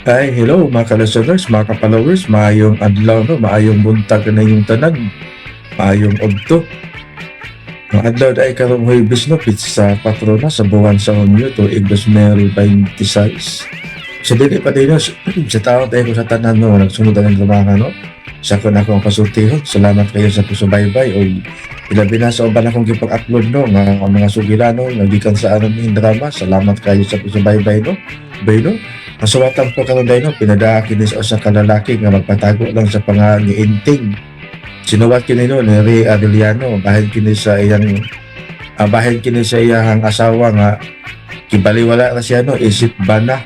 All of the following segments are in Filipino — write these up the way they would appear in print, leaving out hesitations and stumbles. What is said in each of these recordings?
Hi, hello mga ka-listeners, mga ka-followers, maayong adlaw no, maayong buntag na yung tanan, maayong adto. Ang adlaw ay karong Huwebes no, sa patrona sa buwan sa Hunyo tuig 2026. Sa dili pa din no, sa taon tayo ko sa tanan no, nagsunod ang lumangan no. Sa ko na akong pasultihon, salamat kayo sa pusubaybay o ilabi na sa uban akong gipag-upload no, nga ang mga sugilano, nagikan sa anong drama, salamat kayo sa pusubaybay no. Bayno, ang suwatan ko karon dahil no, pinadaan kini sa usa ka lalaki nga magpatago lang sa pangalan ni Inting. Sinuwat kini no ni Ray Arellano bahin kini sa iyang bahin kini sa iyang asawa nga kibaliwala na siya no, isip bana.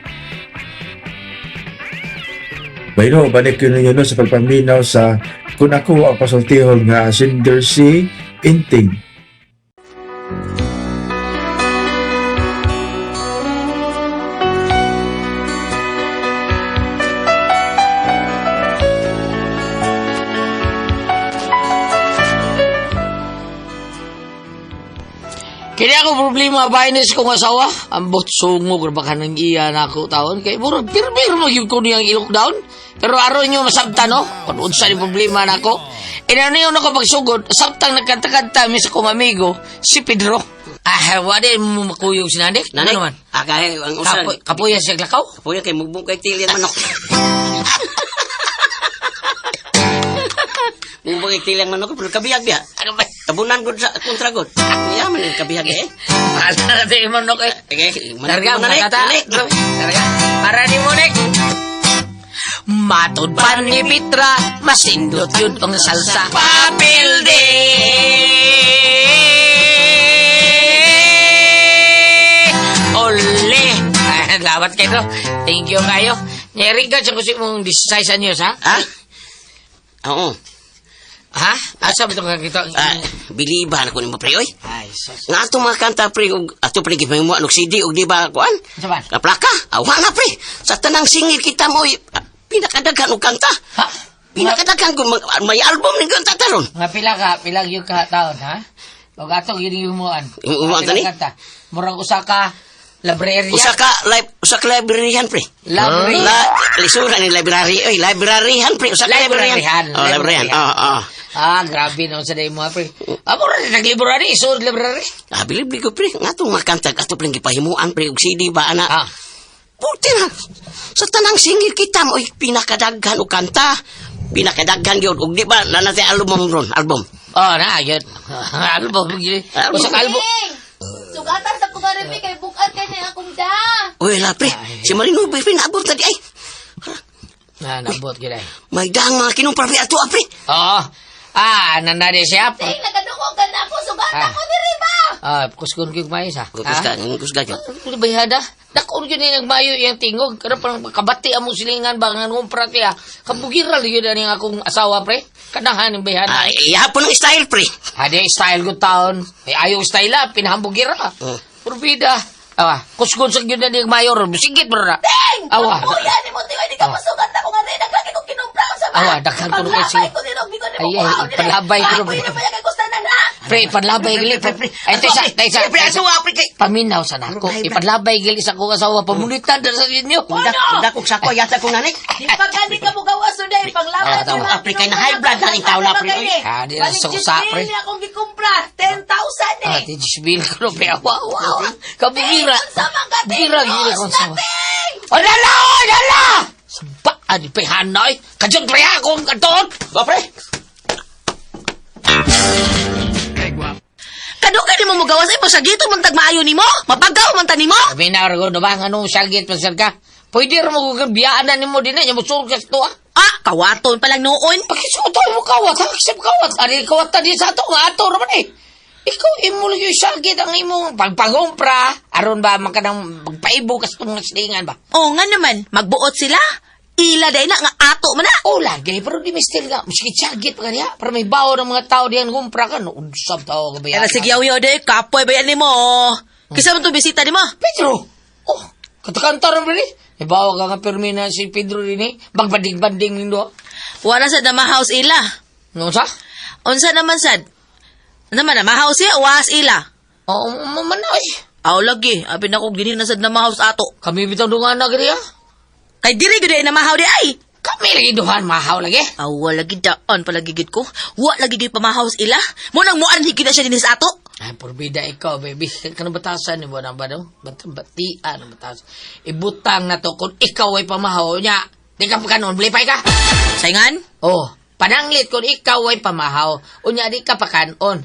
Bayno, balik ko ninyo no, sa pagpaminaw sa kung ako ang pasultihon nga Cinder si Inting. Kaya ako problema bahay na kong asawa. Ambot sungo, baka nang iya na ako taon. Kaya mura, pero mag-yung ko niyang i-lockdown. Pero araw niyo masabta, no? Kung unsa ni problema na ako. Inano yun ako pagsugod, sabtang nagkanta-kanta mi sa kong amigo, si Pedro. Wala mo makuyog si Nanik. Nanay, Ano naman? kaya ang usan. Kapuya siya glakaw? Kapuya kay mugbong kay tilian manok. Mugbong kay tilian manok, pero kabihag biya. Ano ba? Tabunan gud sa kontragod. Yaman yung kabihag eh. Wala natin yung manok eh. Okay, Targa, manok makata. Targa, para ni Monik. Matod pa ni Pitra, masindot yun ang salsa. Papel de! Ole! Labat kayo. Thank you kayo. Nyeri ka sa kusip mong 16 anyos, ha? Ha? Oo. Ha? Asa ba ito ka kita? Biliban ako ni mo pre oy. Ay, sus. Nga ato mga kanta pre ug ato pre gipay mo anong CD ug di ba kuan? Saban? Ka plaka. Awa na pre. Sa tanang singil kita mo pinakadaghan og kanta. Ha? Pinakadaghan ko may album ni kanta taron. Nga pilang yung taon, ha? O gato, yun yung umuan. Umuan ka ni? Murang usaka, library. Usa ka libraryan pre. Library. Lisura ni library. Oy, libraryan pre. Usa ka libraryan. Oh, libraryan. Grabe naman sa day mo, pre. Mura na nag-library, isod library. Bilib ko pre. Nga itong mga kanta, ato pre gipahimuan pre. Ug CD ba, ana? Puti na. Sa tanang singil kita mo, pinakadaghan o kanta. Pinakadaghan yun. Ug di ba, nanatay album ron, album. Yun. Album. Usak album. Sugatan sa kumarepi kay bukat kay na akong da. Uy, la pre. Si Marino, pre, naabot na di ay. Nabot gila. May dahang mga kinumpra pre ato, pre. Oo. Nanade siya. Say nagaduko ka na ako sugatan ko diri ba? Kuskun ko mais, ha? Kusga yun. Ano ba yada? Dakon yun yung nagmayo yung tingog. Kaya parang kabati ang silingan ba nga ngumpra kaya. Kabugiral yun ang akong asawa, pre. Kanahan yung bayhada. Ihapon ng style, pre. Hadi style ko taon. Ayaw style pinahambugira. Purbida. Kuskun sa yun na yung mayor. Sigit bro na. Ding! Awa. Kuya ni mo tingoy di ka masugat ako nga rin. Naglagi ko kinumpra ko sa Awa, dakhan ko rin kasi. Paglabay ko din, di ko ni mo Ay, kuhaw. palabay ko rin. Ako yun ang mayagay gusto na na. Pre, ipadlabay gili. Ay, taysa. Pre, asawa, pre, kay... Paminaw sa nako. Ipadlabay gili sa kong asawa. Pamunitan na sa inyo. Dakok sa ko, yata ko nanay. Di pa ka di ka mo gawas so dahil panglabay tama, pre, kay na high blood na ning tao na, pre. Di na sa pre. Balik akong gikumpra. 10,000 eh. Tijisbil ko rin. Wow. Kabugira. Sa mga Gira, gira kong sawa. Ding! Alala! Saba, adi pa hanay. Kajang pre akong kanton. Ba, pre? Kadugan ni mo mo gawas ay pasagito man tag maayo nimo. Mapagaw man ta nimo. Sabi na rin ko, ba nga nung sagit pasal ka? Pwede rin mo kung biyaan na ni mo din na. Yung musul ka ito, Kawaton pa lang noon. Pakisuto mo kawat. Haksip kawat. Ari kawat na din sa ato. Nga ato naman eh. Ikaw, imo lang yung sagit ang imo pagpangumpra. Aron ba magkanang magpaibo kas itong silingan ba? Oo nga naman, magbuot sila. Ila day na nga ato man na. Lagay. Pero di mistil nga. Masikit sagit pa kanya. Para may bawo ng mga tao diyan kumpra ka. No, unsab tao ka ba yan? Kaya sige yaw day, kapoy ba yan nimo? Kisa man to bisita nimo? Pedro! Katakanta rin ba ni? May bawa ka nga permina si Pedro rin eh. Bagbandig-banding nindo. Wala sa dama house ila. No sa? Unsa naman sad? Naman na mahouse siya, was ila. Mamanoy. Aw lagi, abi na ko gini na sad na mahouse ato. Kami bitaw dungan na gari ha? Kay dili gud ay namahaw di ay. Kami lagi duhan mahaw lagi. Awa lagi daan palagigid ko. Wa lagi gid pamahaw sa ila. Mo nang muan higit na siya dinis ato. Ay, porbida ikaw, baby. Kanang batasan ni mo na ba no? Batian ang batasan. Ibutang na to kung ikaw ay pamahaw niya. Di ka pakanon, blipay ka. Saingan? Oh, pananglit kung ikaw ay pamahaw. Unya di ka pakanon.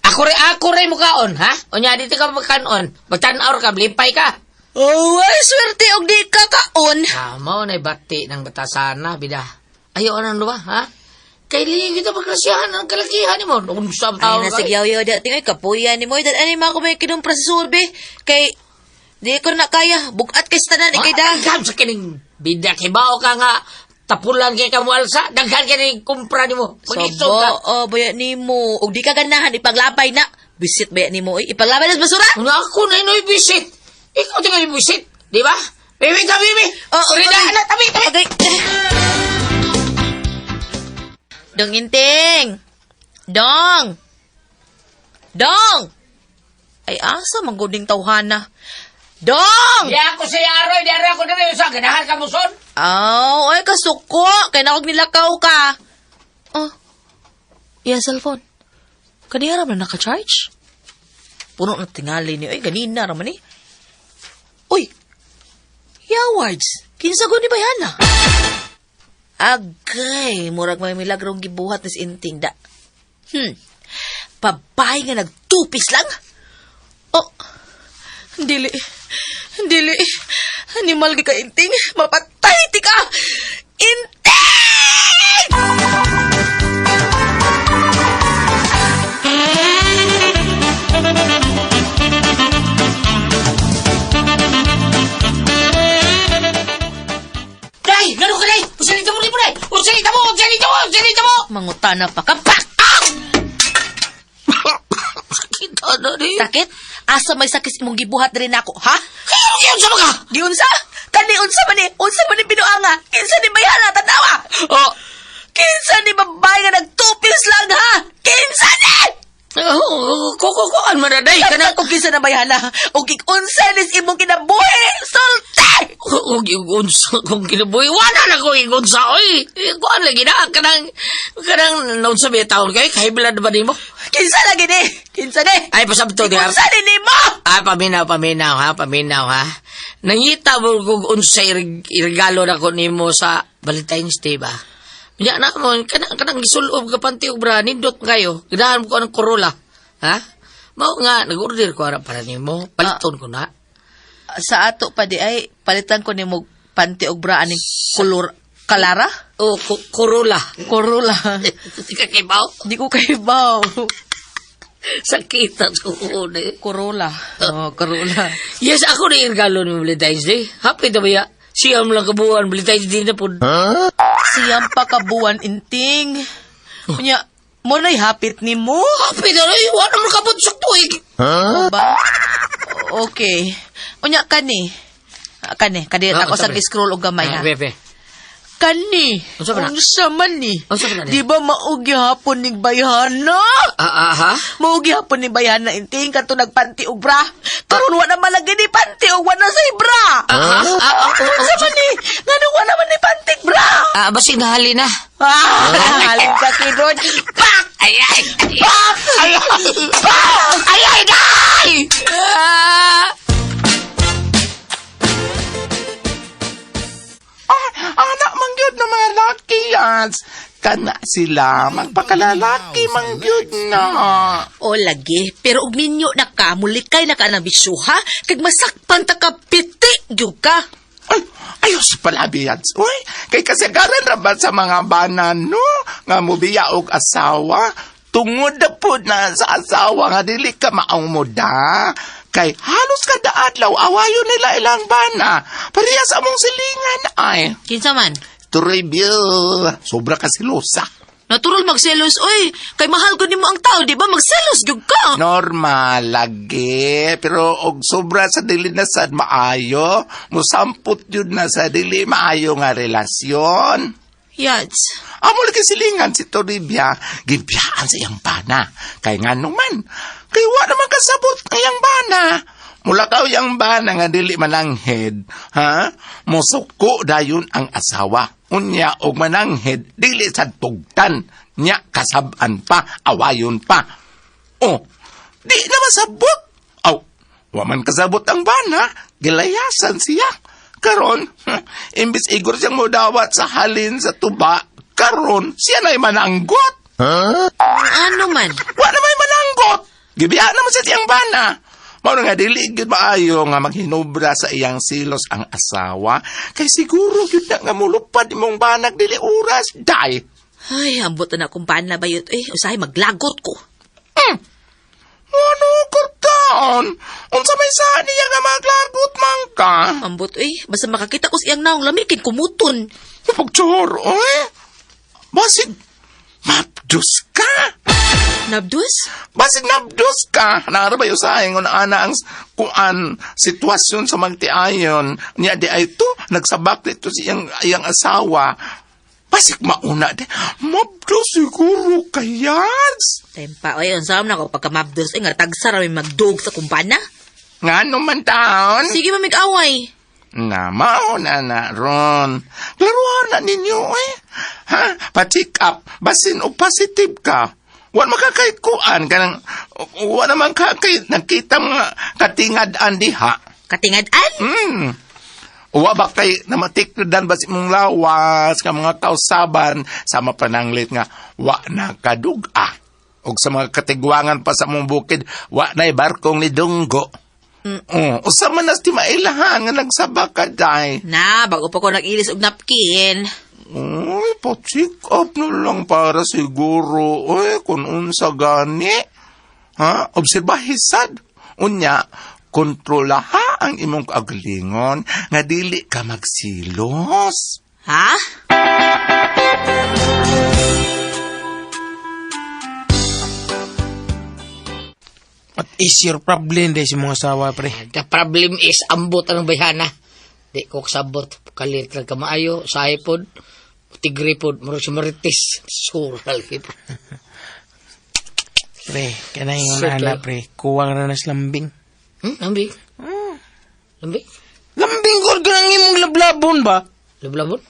Ako rin mo kaon, ha? Unya di ka pakanon. Magtanaw ka, blipay ka. Oh, ay swerte og di ka kaon. Mo na bati ng batasan na, bida. Ayaw anong ba, ha? Kailangan kita pagkasiyahan ng kalakihan mo. Unsam Ay, tao nasa yaw-yaw da. Tingay, kapuyan ni mo. Dan anima ko may kinumpra sa surbe. Kay, di ko na kaya. Bugat kay sa tanan. Ikay da. Daghan sa kining bida. Kibaw ka nga. Tapulan kay kamualsa. Daghan ka na yung kumpra ni mo. Mag-isog ka. Sabo, baya ni mo. Og di ka ganahan, ipaglabay na. Bisit baya ni mo. Ipaglabay na sa basura. Una ako na inoy visit. Ikaw tingnan yung visit. Di ba? Bibi ka, bibi. Kurida, okay. na, tabi. Okay. Dong Inting! Dong! Ay, asa mangguding tawhana? Dong! Di ako si Aroy. Di ako na rin sa ganahan ka mo son. Ay, kasuko! Kaya nakog nilakaw ka. Oh, iya cellphone. Kanina raman naka-charge? Puno na tingali niyo. Ay, ganina raman eh. Uy! Yawards! Kinsago ni Bayana? Agay, murag may milagrong gibuhat ni si Inting da. Babay nga nagtupis lang? Oh, dili. Animal ka Inting, mapatay ti ka! Inting! Day! Gano'n ka, Day! Usalita mo, Day! Usalita mo! Mangutana pa ka. Pak! Kita na, Day. Sakit? Asa may sakit imong gibuhat rin ako, ha? Kaya sa mga! Di unsa? Kani unsa man ni binuanga? Kinsa ni bayana tanawa? Oh! Kinsa ni babay nga nagtupis lang ha? Kinsa ni? Kukukuan man na, Day! Kana kung kinsa na bayana? O unsa nis imong kinabuhi? Sulti! Kung igunsa, kung kinabuhi, wala na ko igunsa, oy! Kuan lagi na, kanang naun sa taon kayo, kahibilan na ba di mo? Kinsa lagi ni? Kinsa ni? Ay, pasabto di, ha? Kinsa ni mo? Ah, paminaw, ha? Nangita mo kung unsa irregalo na ko nimo sa Valentine's Day ba? Kanya na mo, kanang gisulob ka panti og bra, nindot kayo, ganahan mo ko ng Corolla, ha? Mao nga, nag-order ko para nimo, paliton ko na. Sa ato pa di ay palitan ko nimo panty og bra aning kulor kalara? Oh, Corolla. Corolla. Di ka kibaw? Di ko kaibaw. Sakitan ko eh. Corolla. Oh, Corolla. Yes, ako na yung regalo ni Valentine's Day. Happy na ba ya? Siyam lang kabuuan, Valentine's Day na po. Siyam pa kabuan Inting. Kunya, mo na'y hapit ni mo? Happy na rin, wala naman kabunsok to eh. Ba? Okay. Unya, kani ako sa scroll og gamay ha. Bebe. Kani, Unsa ba na? unsa man ni? Unsa ba na? Di ba maugi hapon ning bayana? Ha? Maugi hapon ni bayana Inting kadto nagpanti og bra. Karon wa na malagi ni panti og wa na say bra. Unsa man ni? Ngano wa naman ni panti og bra? Basig nahali na. Halin ka kidron. Pak! Ay! Day! Anak mangyod na mga laki yan. Kana sila, magpakalalaki mangyod na. O lagi, pero og minyo na ka, mulikay na ka na bisuha, kag masakpan ta ka piti, gyud ka. Ay, ayos pala biyads. Uy, kay kasagaran rabat sa mga banan, no? Nga mubiya og asawa. Tungod na po na sa asawa nga dili ka maong muda. Kay halos kada adlaw awayo nila ilang bana. Parehas among silingan ay. Kinsa man? Turoy Bill, sobra ka silosa. Natural magselos, oy. Kay mahal ko nimo ang tao, di ba? Magselos gyud ka. Normal lagi, pero og sobra sa dili na sad maayo, musampot jud na sa dili maayo nga relasyon. Yads. Amo lagi silingan si Toribia, gibiyaan sa iyang bana. Kay nga naman, kay wa naman kasabot ang iyang bana. mulakaw yang bana nga dili mananghid, ha? Musuko dayon ang asawa. Unya og mananghid, dili sad tugtan. Nya kasab-an pa, awayon pa. Oh, di na masabot. Aw, waman kasabot ang bana, gilayasan siya. Karon, imbis igor siyang modawat sa halin sa tuba, karon siya na'y mananggot. Ano man? Wa na may mananggot. Gibiya naman sa tiyang bana. Mao nga dili gyud maayo nga maghinubra sa iyang silos ang asawa kay siguro gyud na nga mulupad imong banag dili oras day. Ay, ambot na akong bana ba yun? Usahay maglagot ko. Ano kurtaon? Unsa may sa niya nga maglagot man ka? Ambot, basta makakita ko siyang naong lamikin, kumuton. Pagtsor, basig mabdus ka. Nabdus? Basig nabdus ka. Naarabayo sa aking ana ang kuan sitwasyon sa magtiayon. Niya di ay to, nagsabak dito siyang iyang asawa. Basig mauna di. Mabdus siguro kayas. Tempa, ang saan na ako pagka mabdus, nga tagsara may magdog sa kumpana. Nga naman taon. Sige, mamig-away. Nga mauna na ron. Laruan na ninyo Ha? Pa-check up. Basin o positive ka. Wala makakaikuan ka ng... Wala naman nakita mga katingad-an diha. Katingad-an? Uwa ba kay namatikdan ba si mong lawas ka mga kausaban sama pananglit nga wa na kaduga. O sa mga katigwangan pa sa mong bukid, wa na'y barkong ni Dunggo. Usa man nas ti mailahan nga nagsaba ka day. Na, bago pa ko nag-ilis og napkin. Uy, pa-check up na lang para siguro. Uy, kung unsa gani. Ha? Obserbahisad. Unya, kontrolaha ang imong kaagalingon nga dili ka magsilos. Ha? What is your problem day si mga asawa, pre? The problem is ambot ang bayhana. Di ko kasabot. Kalit lang kamaayo. Sahay pod. Tigre pod. Muro si Marites. Sural kita. Pre, kanay nga Sir, nana, pre. Kuwang na nas lambing. Lambing? Lambing? Lambing ko ka nang imong lablabon ba? Lablabon?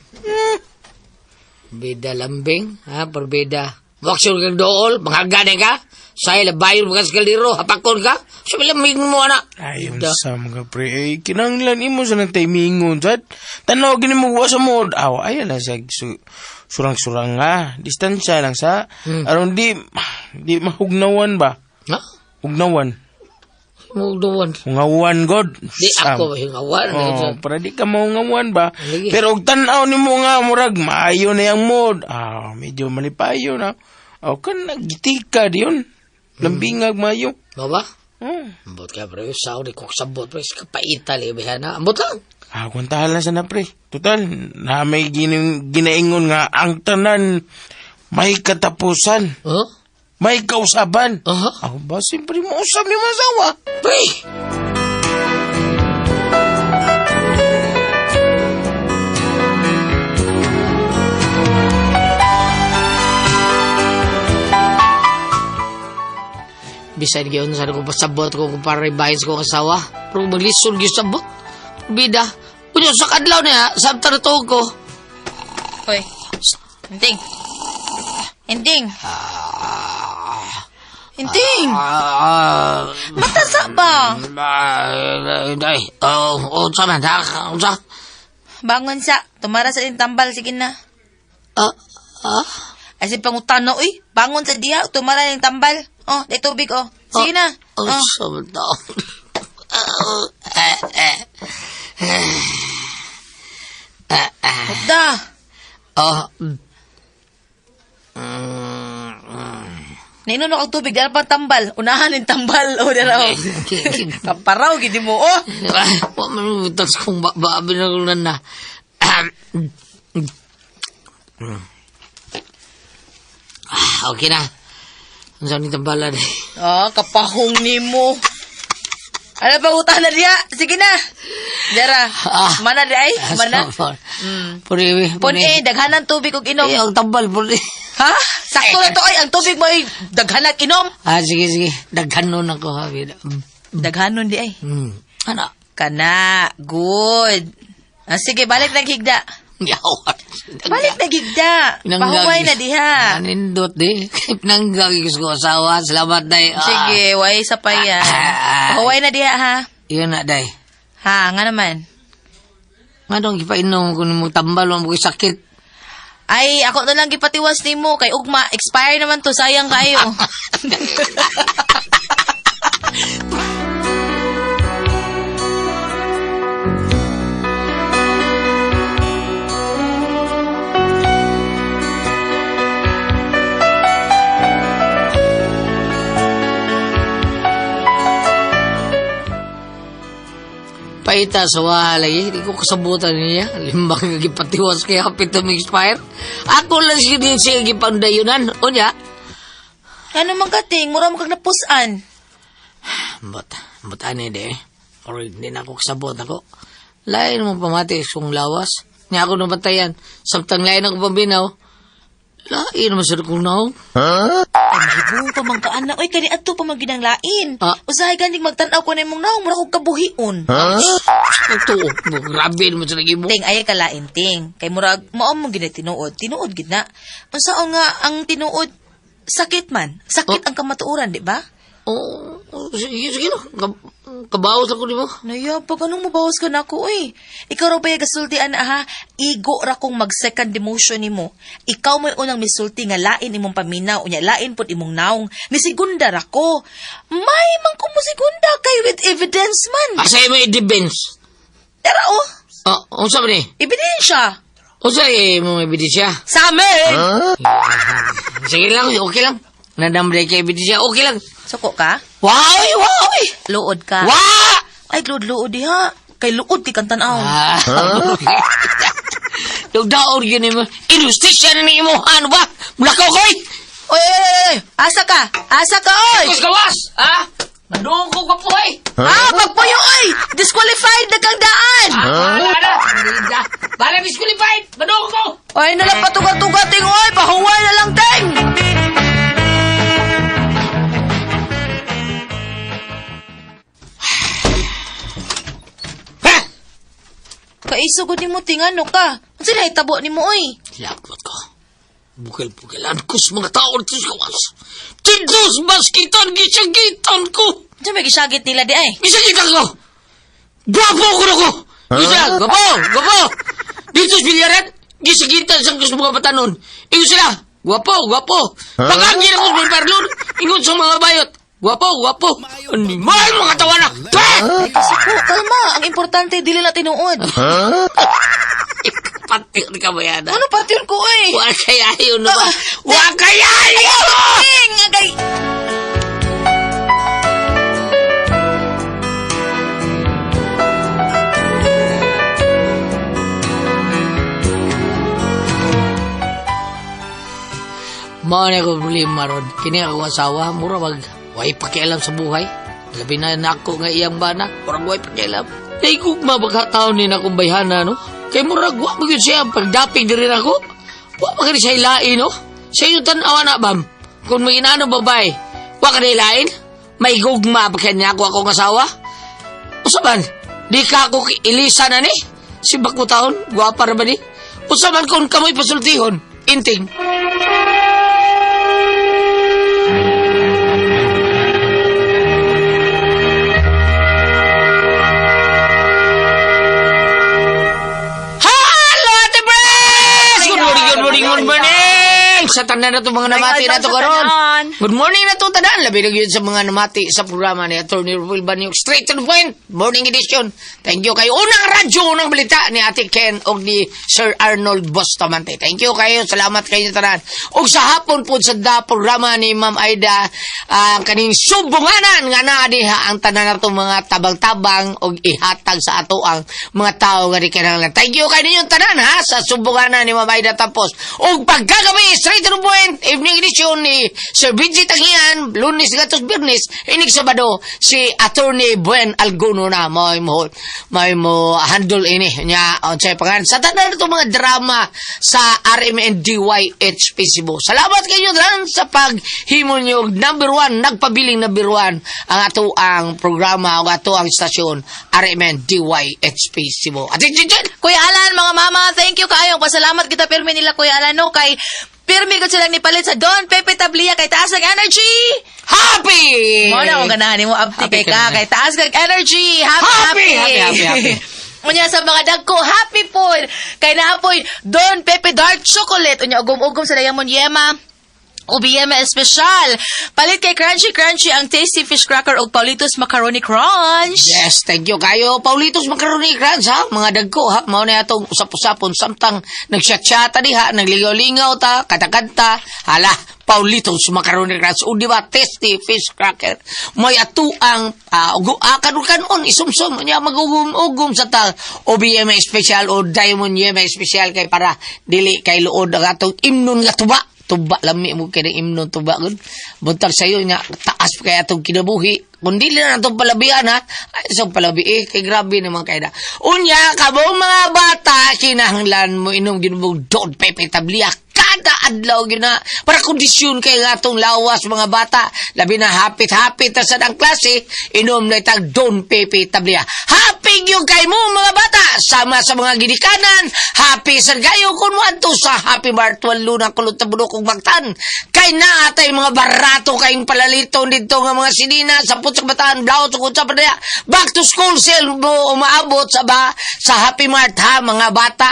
Beda lambing. Ha? Perbeda. Waksyon kang dool. Manghagane ka. Saya labayon mga skaliro. Hapakon ka. Sabi lambing mo, anak. Ayun sa mga pre. Eh, kinanglan imo sa nang timingon, sad. Tanaw, ginimuwa sa mod. Aw, ayan lang sa surang-surang nga. Distansya lang sa. Aron di mahugnawan ba? Ha? Hugnawan. Mugdawan. Hungawan, God. Di ako hingawan. Oh, para di ka maungawan ba? Lagi. Pero og tan-aw nimo nga murag maayo na yang mod. Medyo malipayo na. Kan nagitika diyon. Lambingag mayo. Baba? Oh. Ambot ka, pre. Sao di ko kasabot, pre. Kapaita, libihana. Ambot lang. Kuntahan lang sana, pre. Total, na may ginaingon nga ang tanan may katapusan. Huh? May kausaban. Uh-huh. Siyempre mo usap yung masawa. Pre! Bisan gyud sa ko pasabot ko kung para ibahin sa kong asawa. Pero maglisod gyud sabot. Bida. Kunyo sa kadlaw niya, sabta na to ko. Hoy. Hinting. Hinting. Hinting. Matasa ba? Day. Unsa man ha? Unsa? Bangon sa. Tumara sa tambal. Sige na. Ay, si pangutano, bangon sa diha. Tumara ng tambal. Day tubig, Sige na. Unsa man daw? Huda. Nainon kang tubig, dala pang tambal. Unahan yung tambal. Dala. Kaparaw, gidi mo, Wa man utas kung baabi na kunan na. Okay na. Ang saan ni tambalan eh. Kapahong ni mo. Ano pa utah na diya? Sige na. Dara. Mana di ay? Mana? Puri. Daghanan tubig og inom. Ang tambal, puri. Ha? Sakto na to ay. Ang tubig mo ay daghanan inom. Sige. Daghanon ako, ha. Daghanon di ay. Ana. Kana, good. Sige, balik na higda. Yawat. Balik na higda. Pahuway na diha. Nindot di. Pinanggagis ko asawa. Salamat, day. Sige, way sa pa yan. Pahuway na diha, ha? Yun na, day. Ha, nga naman. Nga dong, ipainom ko mo tambal mo ko sakit. Ay, ako na lang gipatiwas ni mo. Kay ugma, expire naman to. Sayang kayo. Paita sa walay, hindi ko kasabutan niya. Limbang gipatiwas kaya kapit na expire. Ako lang siya din siya gipandayunan. O niya? Ano man kating, mura mo kag napusan. But ani de. Or hindi na ako kasabot ako. Lain mo pamati kung lawas. Niya ako nabatayan. Samtang lain ako pambinaw. Lain mo sa kong naong. Ay, mahibong pa mang kaana. Oy, kani ato pa mang ginanglain. Usahay ganing magtanaw ko na imong naong, mura kong kabuhion. Ito, grabe naman sa naging mo. Ting, ay kalain, ting. Kay murag, maom mong tinuod. Tinuod, gid na. Unsaon nga ang tinuod, sakit man. Sakit ang kamatuoran, di ba? Sige no. Kabawas ako di mo. Naya, pag anong mabawas ka na ako, eh. Ikaw raw ba yung gasultian na, ha? Igo ra kong mag-second demotion ni mo. Ikaw may unang misulti nga lain imong paminaw, unya lain pod imong naong. Ni segunda ra ko. May man ko mo segunda kay with evidence man. Asay mo i-defense. Tara, oh. Ang sabi ni? Ebidensya. O sa'yo mo ebidensya? Sa amin! Sige lang, okay lang. Nadamday kay ebidensya, okay lang. Suko ka? Wow! Luod ka? Wow! Ay, luod diha. Kay luod ti kang tanaw. Nagdaon yun mo. Inustisya na ni mo. Ano ba? Mulakaw ko eh! Oy! Asa ka? Asa ka, oy! Gawas! Ha? Madoong ko ka po eh! Pagpuyo, oy! Disqualified na kang daan! Wala! Para disqualified! Madoong ko! Oy, nalang patugat-tugating, oy! Pahuway na lang, ting! Kaisugod ni mo, ting, ano ka? Ang sila itabo ni mo, oy! Lakot ko. Bukal-bukalan ko sa mga tao dito sa kawas. Tindos baskitan, gisagitan ko! Diyan may gisagit nila di ay. Gisagitan ko! Gwapo ko na ko! Gisa, gwapo! Dito sa bilyaran, gisagitan sa mga patanon. Ingon sila, gwapo! Pagkagin ako sa parlon, ingon sa mga bayot. Gwapo! Animal mga tawana! Ay, kasi po, kalma. Ang importante, dili na tinuod. Patir ka ba yan? Ano patir ko, eh? Wakayayo na ba? Wakayayo! Ting! Agay! Mao na ko problema ron. Kini ako asawa, mura mag way pakialam sa buhay. Labi na nako nga iyang bana, mura way pakialam. Naigugma pagkataon ni na akong bayhana, no? Kay mura wa magyud siya pagdapig diri ako. Wa pa kani siya ilain, no? Siya yung tanawa na bam. Kung may inaano babae, wa ka ilain? May gugma pa kanya ako akong asawa. Usaban, di ka ako ilisa na ni? Si Bakmo taon, guwapa ra ba ni? Usaban kung kamoy pasultihon, inting. Good morning! Sa tanan na ito mga namati na ito karon. Good morning na ito tanan. Labi na yun sa mga namati sa programa ni Atty. Will Banyog. Straight to the point. Morning edition. Thank you kayo. Unang radyo, unang balita ni Ate Ken o ni Sir Arnold Bustamante. Thank you kayo. Salamat kayo tanan. O sa hapon po sa programa ni Ma'am Aida, ang kaning subunganan nga na diha ang tanan na ito mga tabang-tabang o ihatag sa ato ang mga tao nga di kinahanglan. Thank you kayo ninyong tanan ha sa subunganan ni Ma'am Aida tapos. O pagkagabi, straight Straight to the point, evening edition ni Sir Benji Tangian, Lunes gatos Biyernes, inig Sabado, si Attorney Buen Alguno na may mo handle ini niya on sa pangan. Sa tanan ito mga drama sa RMNDYH Cebu. Salamat kayo dran sa paghimo nyo number 1, nagpabiling number 1 ang ato ang programa o ato ang stasyon RMNDYH Cebu. At Kuya Alan, mga mama, thank you kayo. Pasalamat kita pirmi nila Kuya Alan no kay pirmi ko silang nipalit sa Don Pepe Tablia kay taas ng energy. happy! Mo na akong ganahan mo upti Happy kay ka ka kay taas ng energy. Happy. Happy. Unya sa mga dagko, happy po. Kay naapoy Don Pepe Dark Chocolate. Unya ugom-ugom sa Diamond Yema. UBM Espesyal. Palit kay Crunchy ang Tasty Fish Cracker o Paulitos Macaroni Crunch. Yes, thank you kayo. Paulitos Macaroni Crunch ha. Mga dagko ha. Mao na atong usap-usapon samtang nagchat-chata diha, nagligaw-lingaw ta, kanta-kanta. Hala, Paulitos Macaroni Crunch. O di ba, Tasty Fish Cracker. May ato ang kanon isumsum niya magugum-ugum sa ta OBM Espesyal o Diamond Yema Espesyal kay para dili kay luod ang atong imnon nga tuba lami mo kay imnon tuba gud buntag sayo nya taas pa kay atong kinabuhi kun dili na atong palabian ha ay sa palabi kay grabe naman kay da unya kabong mga bata kinahanglan mo inom ginubog Don Pepe Tablia kada adlaw gina para kondisyon kay atong lawas mga bata labi na hapit-hapit ta sa dang klase inom na itag Don Pepe Tablia happy yung kay mo mga bata sama sa mga ginikanan happy sa gayo kun mo sa Happy Mart Luna kulot tabuno kong bagtan kay na atay mga barato kayong palalito dito nga mga sinina sa sa bataan blouse kung sa padaya back to school sale mo umaabot sa Happy Mart ha mga bata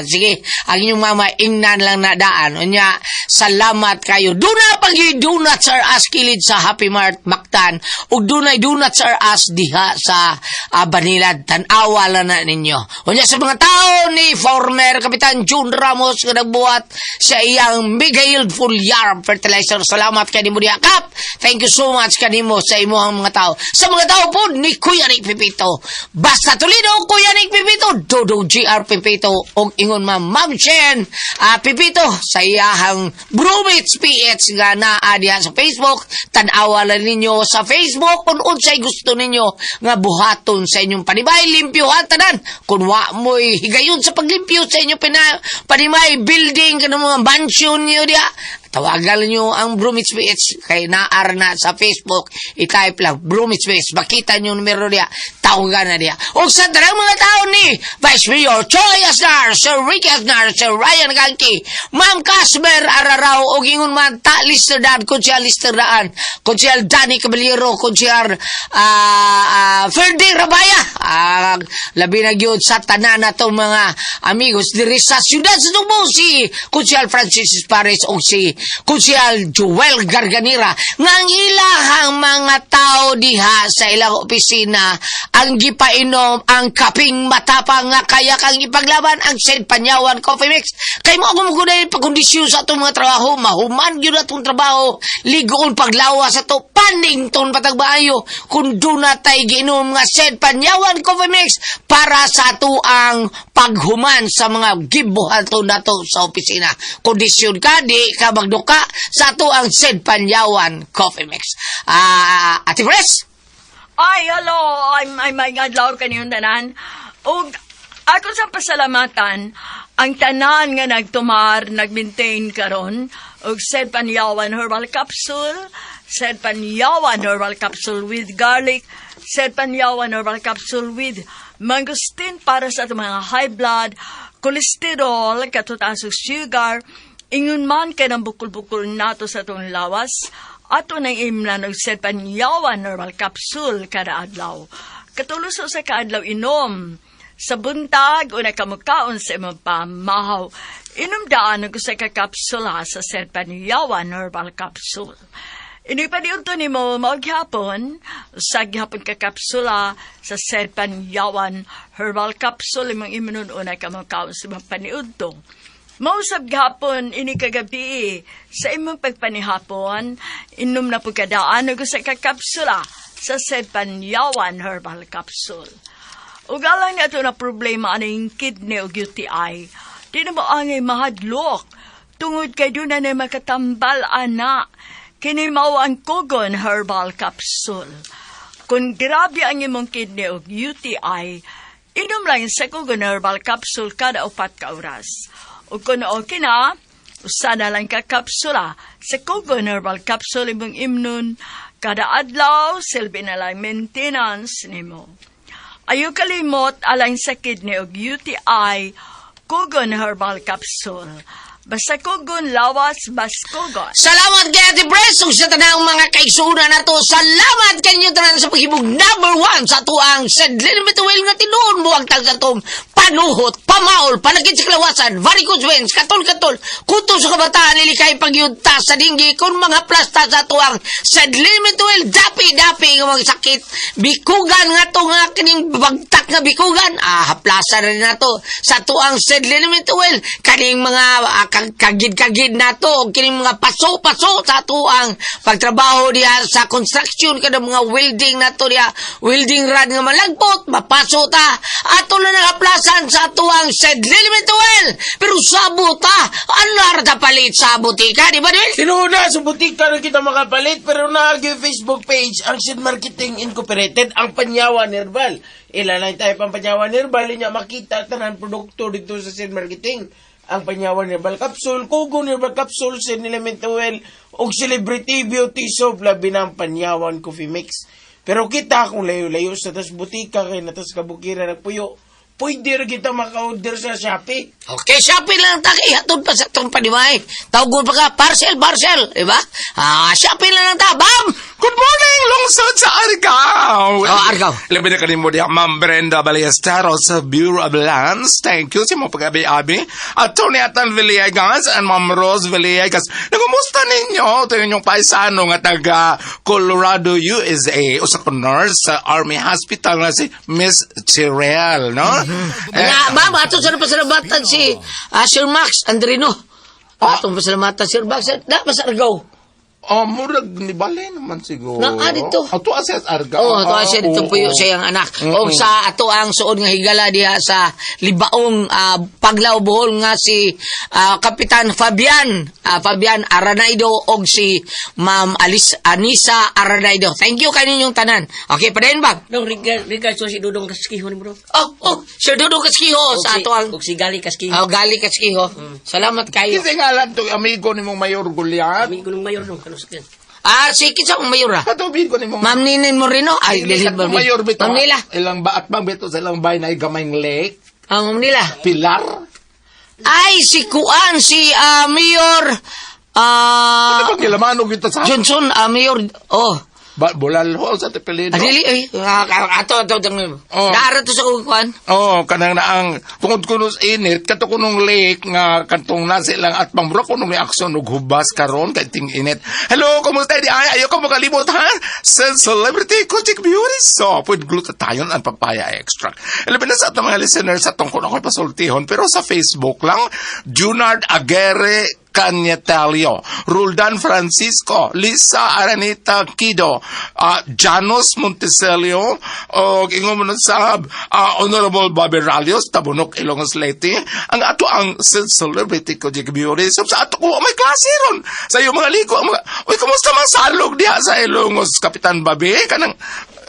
sige ang inyong mama ingnan lang na daan unya salamat kayo duna pagi donuts are as kilid sa Happy Mart Mactan ug dunay donuts are as diha sa Banilad tan-awa lang na ninyo unya sa mga tao ni former Kapitan June Ramos nga nagbuhat sa iyang Miguel Fulyar Fertilizer salamat kay mo diha kap thank you so much kanimo sa imong mga tao sa mga tao po ni Kuya Nick Pipito basta tulido Kuya Nick Pipito Dodo GR Pipito og ingon Ma'am Shen Pipito sa iyahang Bromits PH nga naa diha sa Facebook tan-awa lang ninyo sa Facebook kung unsay gusto ninyo nga buhaton sa inyong panibay limpyohan tanan kung wa mo'y higayon sa paglimpyo sa inyong panibay building kanang mga mansion niyo diha tawagan nyo ang Bromits PH kay naar na sa Facebook i-type lang Bromits PH makita nyo numero diya tawagan na diya o sa darang mga tao ni Vice Mayor Choy Asnar Sir Ricky Asnar Sir Ryan Ganki Ma'am Casmer Araraw o gingon man ta Lister Daan Konsyal Lister Daan Konsyal Danny Caballero Konsyal Ferdi Rabaya labi na gyud sa tanan na itong mga amigos diri sa siyudad sa Tubo si Konsyal Francis Pares o si Konsyal Joel Garganira nga ang ilahang mga tao diha sa ilang opisina ang gipainom ang kaping matapang nga kaya kang ipaglaban ang Saint Panyawan Coffee Mix kay mo ako magunay pagkondisyon sa itong mga trabaho mahuman yun atong trabaho ligoon paglawa sa ito paning ton patagbaayo kung doon na tayo ginom nga Saint Panyawan Coffee Mix para sa ito ang paghuman sa mga gibuhaton na to sa opisina kondisyon ka di ka magduka sa ito ang Saint Panyawan Coffee Mix Ate Pres Ay, hello. I'm my adlaw kaniyong tanan. O, ako sa pasalamatan, ang tanan nga nagtumar, nag-maintain karon og Saint Panyawan Herbal Capsule, Saint Panyawan Herbal Capsule with garlic, Saint Panyawan Herbal Capsule with mangosteen para sa mga high blood, cholesterol, katutasok sugar, ingon man kay ng bukol-bukol nato sa itong lawas, ato nang imlan og Saint Panyawan Herbal Capsule kada adlaw. Katulos sa kaadlaw inom. Sa buntag, una kamukaon sa imong pamahaw. Inom daan og sa kakapsula sa Saint Panyawan Herbal Capsule. Inipaniunto ni mo maghapon sa gihapon kakapsula sa Saint Panyawan Herbal Capsule imong imunon una kamukaon sa imong paniunto. Mausap gahapon ini kagabi sa imong pagpanihapon inom na pagkadaan og sa kakapsula sa Saint Panyawan Herbal Capsule. Ugalang na ito na problema aning kidney o UTI, di na mo angay mahadlok Tungod kay doon na makatambal, ana. Kini mao ang Kugon Herbal Capsule. Kung grabe ang imong kidney o UTI, inom lang sa Kugon Herbal Capsule kada 4 ka oras. O kung okay na, usa na lang ka kapsula sa Kugon Herbal Capsule imong imnon kada adlaw, silbi na lang maintenance nimo. Ayaw kalimot alang sa kidney o UTI, Kugon Herbal Capsule. Basta Kugon, lawas, bas Kugon. Salamat kay Ate Pres ug sa tanang mga kaigsunan nato. Salamat kanyo tanan sa paghibog number 1 sa tuang Sedlin Bituel nga tinuod mo ang tagatong panuhot, pamaol, panakit sa kalawasan, varicose veins, katol-katol, kuto sa kabataan, nilikay pagyunta sa dinggi, kung mga plasta sa tuang Sedlin Bituel, dapi-dapi ng mga sakit, bikugan nga to nga kining bagtak nga bikugan, haplasa na rin na to sa tuang Sedlin Bituel, kaning mga kagid-kagid na to, kining mga paso-paso sa tuang pagtrabaho diya sa construction, kada mga welding na to diya, welding rod nga malagpot, mapaso ta, ato na nakaplasan sa tuang Sedlin Bituel, pero sabot ta, anar ta palit sa butika, di ba Dwell? Sinuna, sa butika na kita makapalit, pero naagi Facebook page, ang Sid Marketing Incorporated, ang Panyawan Herbal. Ilan lang tayo pang Panyawan Herbal, niya makita tanan produkto dito sa Sid Marketing. Ang Panyawan Herbal Capsule, Kugon Herbal Capsule, Sid Oil, o Celebrity Beauty Soap, labi ng Panyawan Coffee Mix. Pero kita kung layo-layo sa tas butika, kaya natas kabukiran ng puyo, pwede rin kita maka-order sa Shopee. Okay, Shopee lang ta kay hatod pa sa tong panimay. Tawgon pa ka, parcel, di ba? Shopee lang ta, bam! Good morning, lungsod sa Argao. Argao. Labi na kanimo diya, Ma'am Brenda Ballesteros sa Bureau of Lands. Thank you sa mga pag-abi-abi. At Tony Atan Villegas and Ma'am Rose Villegas. Nagumusta ninyo? Ito yung paisano nga taga Colorado, USA. O sa nurse sa Army Hospital na si Miss Chirel, no? Ma'am, ato sa pasalamatan si Sir Max Andrino. Atong pasalamatan Sir Max, dapat sa Argao. Murag ni Balay naman siguro. Dito. Ato asas Argao. Ato asas dito po yung sayang anak. O sa ato ang suod nga higala diha sa Libaong Paglaw Bohol nga si Kapitan Fabian Aranaido og si Ma'am Anisa Aranaido. Thank you kaninyong tanan. Okay, pa din bang? Dong, regard so si Dudong Kaskiho ni bro. Sir Dudong Kaskiho sa ato ang... Og si Gali Kaskiho. Gali Kaskiho. Salamat kayo. Kasi nga lang to, amigo ni mong Mayor Gulyat. Amigo ng mayor dong, kanuskin. Si Kitsa ang mayor Katubig ko ni mong... Ma'am Ninin Moreno. Ay, Kat Mayor bito. Ma'am Nila. Ilang baat bang bito sa ilang bahay na Gamayng Lake. Ma'am Nila. Pilar. Ay, si Kuan, si Mayor... Ano bang kilamanog ito sa... Johnson, Mayor... Bulal ho sa tepelido. Adili, ato. Naara to sa kukuan. Kanang naang tungod kunos init, kato kunong lake nga kantong na silang at pambro kunong may aksyon ug hubas karon kay ting init. Hello, kumusta di ay? Ayo ko makalimot ha? Sa Celebrity Kojic Beauty Soap with glutathione and papaya extract. Labi na sa atong mga listeners sa tungkol ako'y pasultihon, pero sa Facebook lang, Junard Aguirre Canyatelio, Roldan Francisco, Lisa Aranita Kido, Janos Monteselio, o ingon mo sa Honorable Bobby Ralios, Tabunok Ilongos Leyte, ang ato ang Celebrity Kojic Beauty Soap sa ato ko, may klase ron. Sa iyo mga liko, uy, kumusta man salog diha sa Ilongos, Kapitan Babi, kanang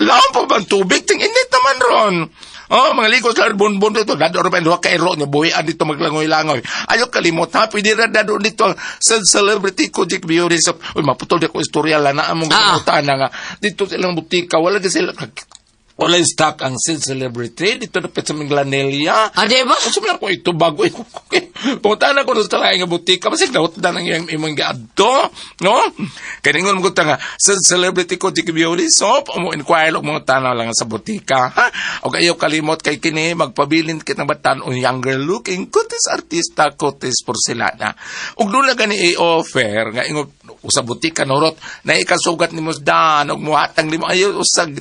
laon pa bang tubig, ting init naman ron. Mga likos lang, bunbun dito. Dado rin pa kairo niya. Buhian dito maglangoy-langoy. Ayaw kalimot ha. Pwede rin dado dito sa Celebrity Kojic Beauty Soap. Uy, maputol di ko istorya lang na among kalimutan na nga. Dito silang butika. Wala di sila... Wala yung stock ang Celebrity. Dito na sa Minglanelia. Diba? Kasi lang ko ito bago. Punta na ko sa talaga nga butika. Kasi naut na nang imong gaadto. No? Kaya ningon mo nga sa Celebrity Kojic Beauty Soap. Inquire lang mga tanaw lang sa butika. Ha? O kayo kalimot kay kini. Magpabilin kitang batan o younger looking. Kutis artista, kutis porcelana. Ug doon lang gani i-offer. Nga ingon sa butika norot. Na ikasugat ni Musdan. Ug muhatang ni mo. Ayaw usag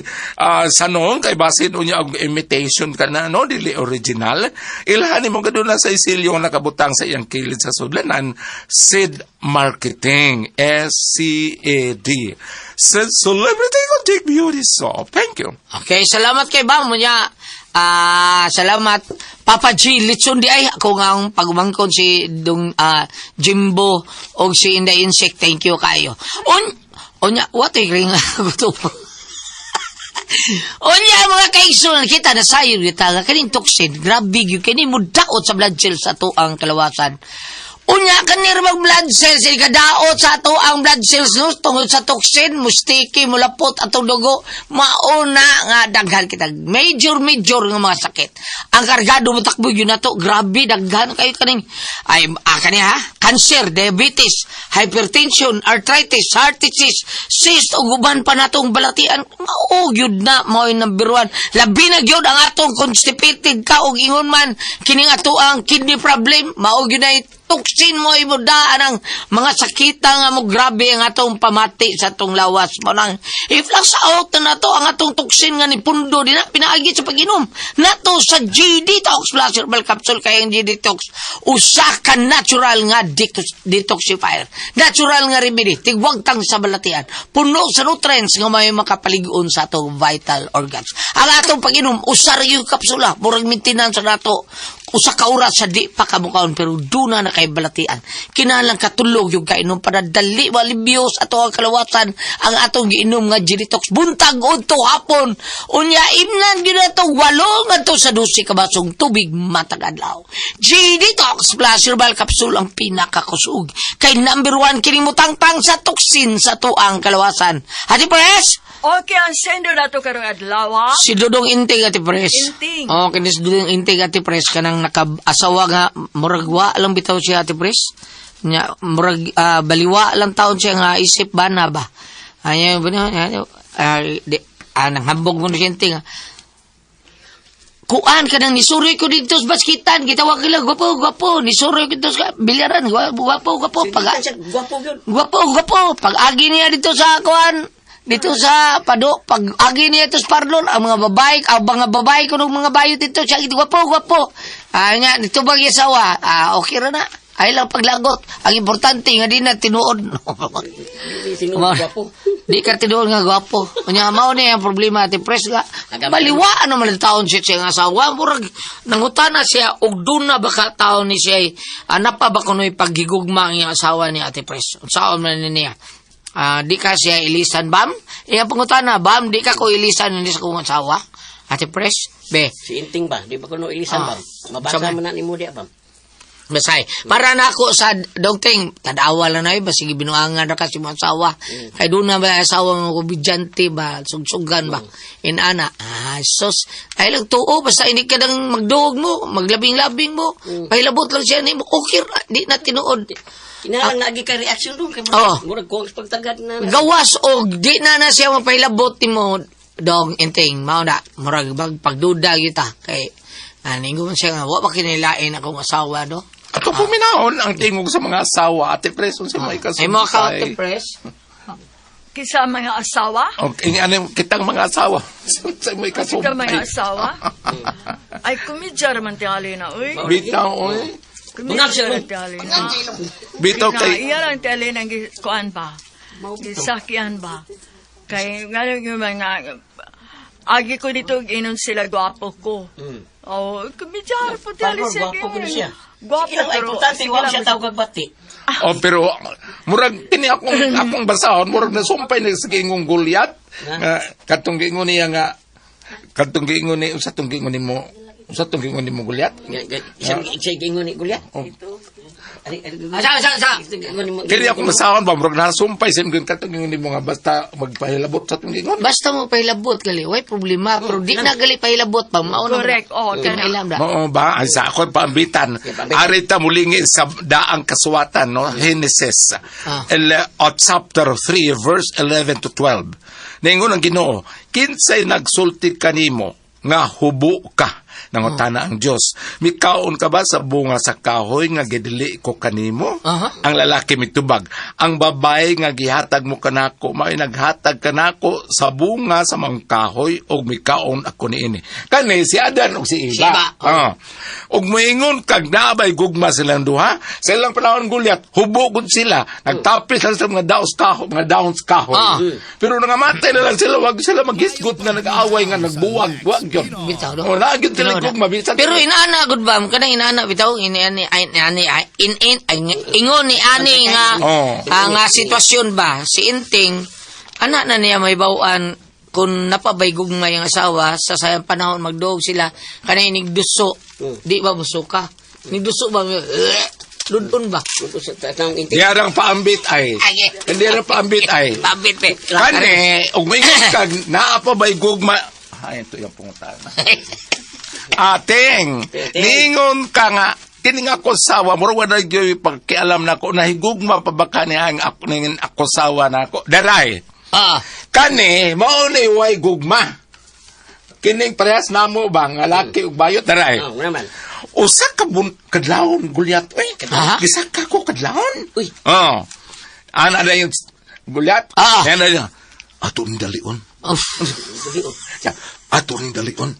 sanong. Kay basin unya ang imitation ka na, no? Dili original. Ilhanin mo gano'n na sa isilyo nakabutang sa iyang kilid sa sudlanan, Sid Marketing. SCAD. Sid Celebrity Kojic Beauty Soap. Thank you. Okay, salamat kay Bam mo niya. Salamat. Papa G, litson di ay. Ako nga ang pagumangkon si Jimbo o si Inday Insect. Thank you kayo. Onya, what ay ring ito po. Onya, mga kaigsunan, kita na sayo kita nga kaning toxin. Grabe yun, kaning mudaot sa blood cells sa to ang kalawasan. Unya kanir mag blood cells kadaot sa ato ang blood cells no tungod sa toxin mustiki mulapot atong dugo mauna nga daghan kita major nga mga sakit ang kargado mo takbo yun nato grabe daghan kayo kaning ay kani ha cancer diabetes hypertension arthritis heart disease cyst ug uban pa natong balatian mao gyud na mao number 1 labi na gyud ang atong constipated ka og ingon man kining ato ang kidney problem mao gyud na toxin mo imudaan ang mga sakita nga mo grabe ang atong pamati sa atong lawas mo nang i-flush out na to ang atong toxin nga ni pundo din na pinaagi sa pag-inom nato sa G-Detox Plus Herbal Capsule kay ang G-Detox usa ka natural nga detoxifier natural nga remedy tigwag tang sa balatian puno sa nutrients nga may makapaligon sa atong vital organs ang atong pag-inom usa ra yung kapsula murag maintenance sa nato usa ka oras sa di pa kamukaon pero duna na kay balatian kinahanglan katulog yung kainom para dali malibyo sa ato ang kalawasan ang atong giinom nga G-Detox buntag udto hapon unya imnan gyud ato 8 ngadto sa 12 ka basong tubig matag adlaw G-Detox Plus Herbal Capsule ang pinakakusog kay number 1 kini mutangtang sa toxin sa ato ang kalawasan Ati Pres Okay, ang sendo na to karong adlaw. si Dudong Inting Ati Pres Inting. kini si Dudong Inting Ati Pres kanang nakasawa nga muragwa lang bitaw siya Ati Pres nya murag baliwa lang taon siya nga isip bana ba anya nanghambog mo siya Inting kuan ka nang nisuroy ko dito sa baskitan gitawag kila gwapo nisuroy ko dito sa bilyaran gwapo gwapo pag agi niya dito sa kuan dito sa pado pag agi niya ito sa parlon ang mga babae kuno mga bayot dito siya gwapo anya dito ba gisawa okay ra na ay lang paglagot ang importante nga di na tinuod di ka tinuod nga gwapo unya mao ni ang problema Ati Pres nga baliwaan naman ang taon siya nga asawa murag nangutana siya og duna baka taon ni siya anak pa ba kuno'y paghigugma ang asawa ni Ati Pres unsaon man niya di ka siya ilisan bam iya pangutana bam di ka ko ilisan ni sa kong asawa Ati Pres be Si Inting ba? Di ba kuno ilisan bam? Mabasa man na nimo di bam. Masay. Para na ako sa dogting, tadawa lang na ba, sige binuangan na kasi mga asawa. Kaya doon na ba asawa ng kubidyante ba, sugsugan ba, inana. Sos, ay lang tuo, basta hindi ka nang magduog mo, maglabing-labing mo, pahilabot lang siya, okay, di na tinuod. Kinahanglan lagi ka reaction doon kay murag ko pagtagad na. Gawas o di na siya mapahilabot mo, dong Inting, mao na, murag pagduda kita, kay, ningo man siya nga, wala kinilain akong asawa, do? Ato puminahon ang tingog sa mga asawa Ate Pres sa mga kasunod. Ay mga ka-Ate Pres? Kisa mga asawa? Okay, ano kitang mga asawa sa mga Kisa kasunod. mga asawa? Ay, kumidya raman tiyali na, uy. Bitaw, oy. Kumidya raman tiyali na. Bitaw kay... Iya lang tiyali ng kuan ba? Gisakyan ba? Kay, nga yung mga... Agi ko dito, inon sila gwapo ko. Oh, kumidya po tiyali siya. Gwapo ko na siya. Gwapo, pero... Huwag siya tawag bati. Oh, pero murag kini akong basahon murag nasumpay na sa gingong Goliat. Katong gingon niya nga katong gingon ni usa tong gingon nimo Goliat. Siya gingon ni Goliat. Asa. Kini akong basahon ba murag nasumpay sa imong katong gingon nimo nga basta magpahilabot sa tong gingon. Basta mo pahilabot gali, way problema, pero di na gali pahilabot pa mauna. Correct, ilam da. Mao ba ang sa ako paambitan. Arita mulingi sa daang kasuwatan no Genesis chapter 3 verse 11 to 12. Ningon ang Ginoo, kinsay nagsulti kanimo nga hubo ka Nangutana ang Diyos, mikaon ka ba sa bunga sa kahoy nga gidili ko kanimo? Aha. Ang lalaki mitubag, ang babae nga gihatag mo kanako, may naghatag kanako sa bunga sa mga kahoy, og mikaon ako niini. Kani si Adan og si Si Eva, Eva. Og moingon kag naabay gugma silang duha, sa ilang panahon gulyat, hubogod sila, nagtapis sila sa mga daos kahoy, mga downs kahoy. Pero nangamatay na lang sila, wag sila maghisgot na nag-aaway nga nagbuwag, wag yun. Bitaw, no? O, naagid sila Tinuod. gugma, bisan. Pero inaana good ba? Kanang inaana bitaw ingon ni ani nga ang sitwasyon ba si Inting anak na niya may bawaan kung napabay gugmay ang asawa sa sayang panahon magduog sila kanay nigduso di ba musuka nigduso ba Lundon ba? Yarang paambit ay. Hindi na paambit ay. Pabit pe. Kani, og may kag naa pa bay gugma. Ay, ito yung pungutan. Ating, ningon ka nga, kining ako sawa, mura na yung pagkialam na ko, nahigugma pa ba kani ang ako sawa na ko? Daray. Kani, maunay way gugma. Kining parehas na mo ba, nga laki ug bayot, daray. naman. Usa ka kadlawon, gulyat. Uy, gisa ka ko kadlawon. Uy. Ana na yung gulyat. Yan na yan. Ato ni dalion. Ato ni dalion.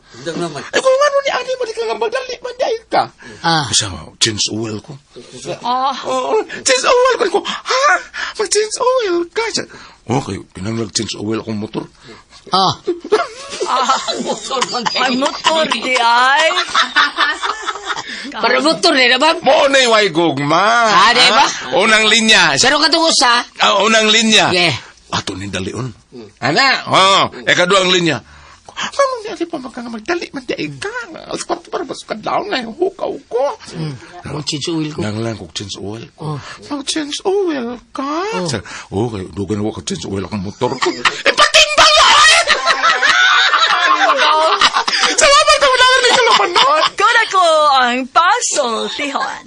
Ay, kung ano ni ani mo, di ka nga magdali, manday ka. Kasi change oil ko. Change oil ko. Ha? Mag-change oil ka. Okay, pinang-change oil akong motor. Ang motor di ay. Para motor na ba? Mo na yung way gugma. Di ba? Unang linya. Pero katungos ha? Unang linya. Yeah. Ato ni dalion. Ana? Ikaduang linya. Ano niya di pa magdali, manday ka. Para basukan lang na yung hukaw ko. Change oil ko. Nang lang kong change oil. Mag-change oil ka. Okay, dugan ako change oil akong motor ko. Patimbang lang! Salamat ka mo lang ni Kalaman. Kung ako ang puzzle, Tihon.